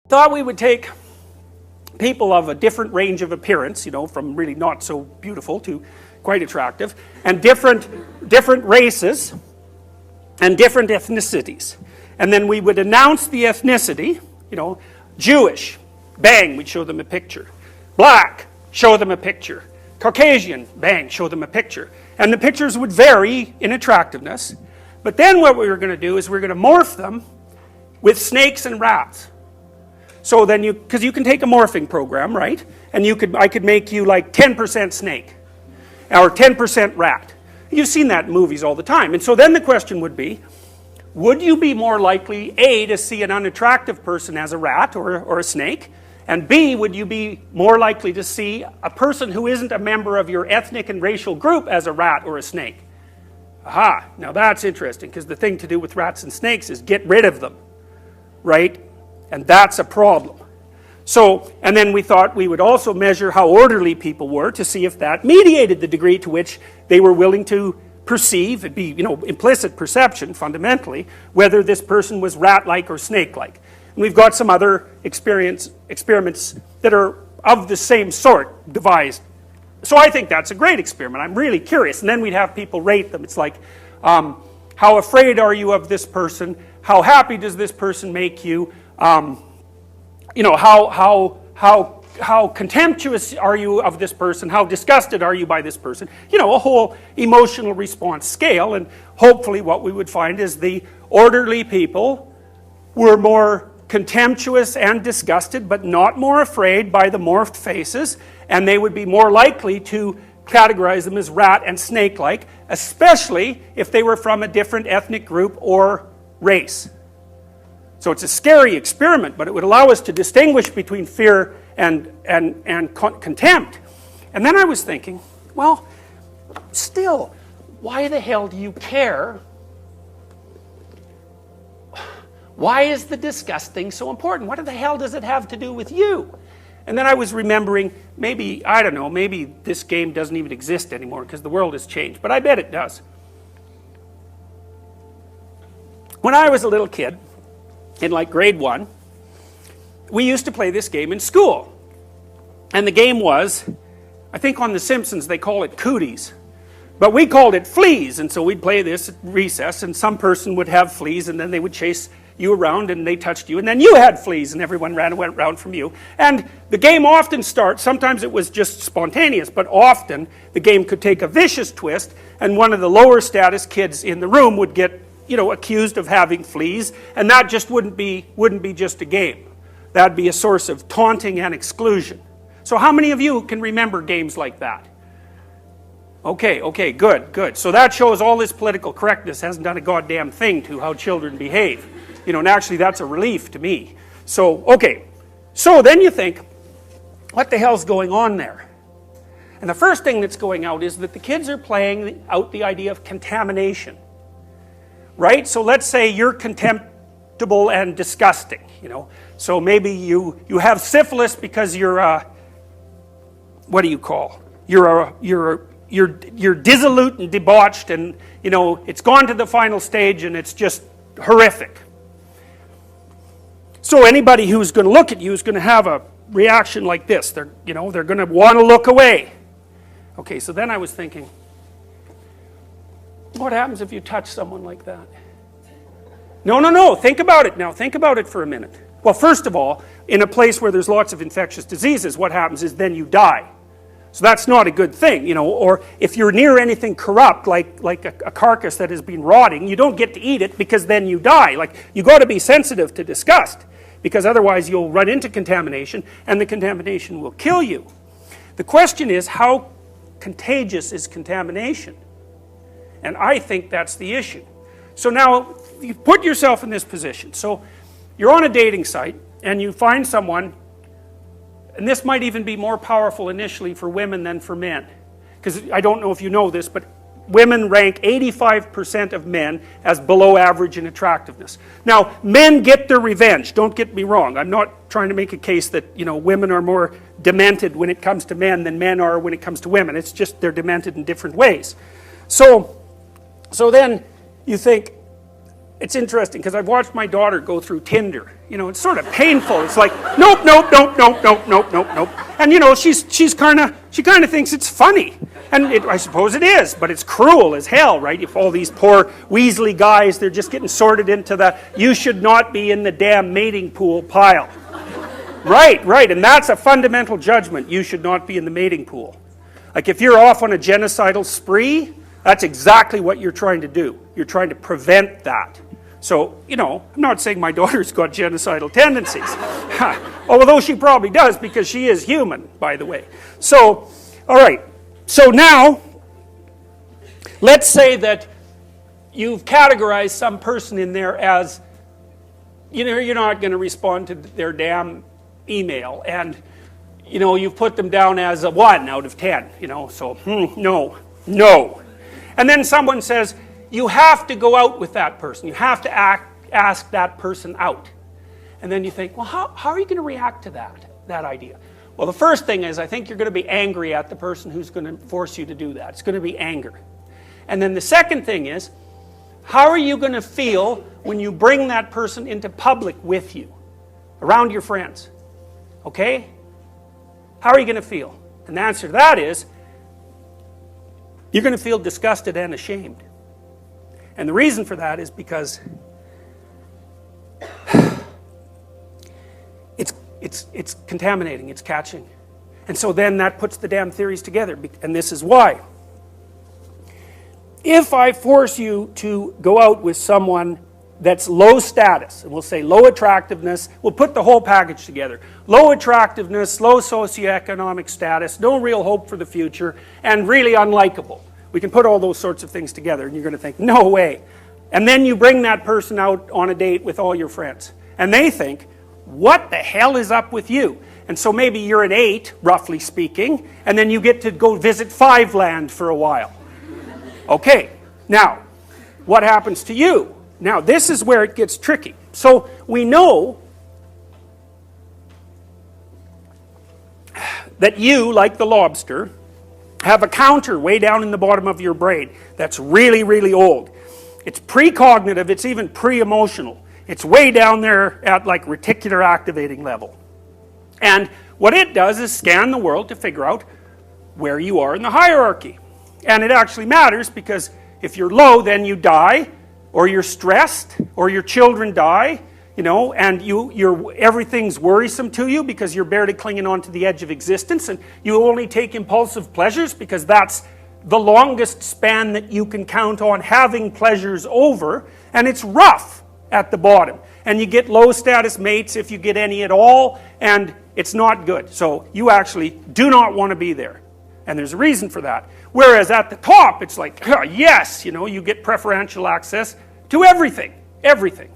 Thought we would take people of a different range of appearance, from really not so beautiful to quite attractive, and different races and different ethnicities. And then we would announce the ethnicity, Jewish, bang, we'd show them a picture. Black, show them a picture. Caucasian, bang, show them a picture. And the pictures would vary in attractiveness. But then what we were going to do is we're going to morph them with snakes and rats. So then because you can take a morphing program, right? And I could make you like 10% snake or 10% rat. You've seen that in movies all the time. And so then the question would be, would you be more likely, A, to see an unattractive person as a rat or a snake? And B, would you be more likely to see a person who isn't a member of your ethnic and racial group as a rat or a snake? Aha, now that's interesting, because the thing to do with rats and snakes is get rid of them, right? And that's a problem. So, and then we thought we would also measure how orderly people were to see if that mediated the degree to which they were willing to perceive, it'd be, implicit perception fundamentally, whether this person was rat-like or snake-like. And we've got some other experiments that are of the same sort devised. So I think that's a great experiment. I'm really curious. And then we'd have people rate them. It's like, how afraid are you of this person? How happy does this person make you? How contemptuous are you of this person? How disgusted are you by this person? A whole emotional response scale. And hopefully what we would find is the orderly people were more contemptuous and disgusted, but not more afraid by the morphed faces, and they would be more likely to categorize them as rat and snake-like, especially if they were from a different ethnic group or race. So it's a scary experiment, but it would allow us to distinguish between fear and contempt. And then I was thinking, well, still, why the hell do you care? Why is the disgust thing so important? What the hell does it have to do with you? And then I was remembering, maybe this game doesn't even exist anymore because the world has changed, but I bet it does. When I was a little kid, in like grade 1, we used to play this game in school. And the game was, I think on The Simpsons they call it cooties. But we called it fleas, and so we'd play this at recess, and some person would have fleas, and then they would chase you around, and they touched you, and then you had fleas, and everyone went around from you. And the game often starts, sometimes it was just spontaneous, but often the game could take a vicious twist, and one of the lower status kids in the room would get accused of having fleas, and that just wouldn't be just a game. That'd be a source of taunting and exclusion. So how many of you can remember games like that? Okay, good. So that shows all this political correctness hasn't done a goddamn thing to how children behave. And actually that's a relief to me. So, okay. So then you think, what the hell's going on there? And the first thing that's going out is that the kids are playing out the idea of contamination. Right? So let's say you're contemptible and disgusting, So maybe you have syphilis because you're what do you call? You're dissolute and debauched, and it's gone to the final stage and it's just horrific. So anybody who's going to look at you is going to have a reaction like this. They're going to want to look away. Okay, so then I was thinking, what happens if you touch someone like that? No, think about it now. Think about it for a minute. Well, first of all, in a place where there's lots of infectious diseases, what happens is then you die. So that's not a good thing, or if you're near anything corrupt, like a carcass that has been rotting, you don't get to eat it because then you die. You got to be sensitive to disgust, because otherwise you'll run into contamination, and the contamination will kill you. The question is, how contagious is contamination? And I think that's the issue. So now, you put yourself in this position. So you're on a dating site, and you find someone, and this might even be more powerful initially for women than for men. Because I don't know if you know this, but women rank 85% of men as below average in attractiveness. Now, men get their revenge, don't get me wrong. I'm not trying to make a case that, women are more demented when it comes to men than men are when it comes to women. It's just they're demented in different ways. So then you think, it's interesting because I've watched my daughter go through Tinder. You know, it's sort of painful. It's like, nope, nope, nope, nope, nope, nope, nope, nope. And you know, she kind of thinks it's funny. And I suppose it is, but it's cruel as hell, right? If all these poor Weasley guys, they're just getting sorted into the you should not be in the damn mating pool pile. Right, and that's a fundamental judgment. You should not be in the mating pool. Like if you're off on a genocidal spree, that's exactly what you're trying to do. You're trying to prevent that. So, you know, I'm not saying my daughter's got genocidal tendencies. Although she probably does because she is human, by the way. So, all right. So now, let's say that you've categorized some person in there as, you know, you're not going to respond to their damn email. And, you know, you've put them down as a 1 out of 10, you know. So, no. And then someone says, you have to go out with that person. You have to ask that person out. And then you think, well, how are you going to react to that idea? Well, the first thing is I think you're going to be angry at the person who's going to force you to do that. It's going to be anger. And then the second thing is, how are you going to feel when you bring that person into public with you, around your friends? Okay? How are you going to feel? And the answer to that is, you're going to feel disgusted and ashamed. And the reason for that is because it's contaminating, it's catching. And so then that puts the damn theories together, and this is why. If I force you to go out with someone that's low status, and we'll say low attractiveness, we'll put the whole package together. Low attractiveness, low socioeconomic status, no real hope for the future, and really unlikable. We can put all those sorts of things together, and you're going to think, no way. And then you bring that person out on a date with all your friends, and they think, what the hell is up with you? And so maybe you're an 8, roughly speaking, and then you get to go visit 5 land for a while. Okay, now, what happens to you? Now, this is where it gets tricky. So, we know that you, like the lobster, have a counter way down in the bottom of your brain that's really, really old. It's precognitive, it's even pre-emotional. It's way down there at like reticular activating level. And what it does is scan the world to figure out where you are in the hierarchy. And it actually matters because if you're low, then you die, or you're stressed, or your children die, you know, and everything's worrisome to you because you're barely clinging on to the edge of existence, and you only take impulsive pleasures because that's the longest span that you can count on having pleasures over, and it's rough at the bottom. And you get low status mates if you get any at all, and it's not good. So you actually do not want to be there. And there's a reason for that. Whereas at the top, it's like, yes, you know, you get preferential access to everything. Everything.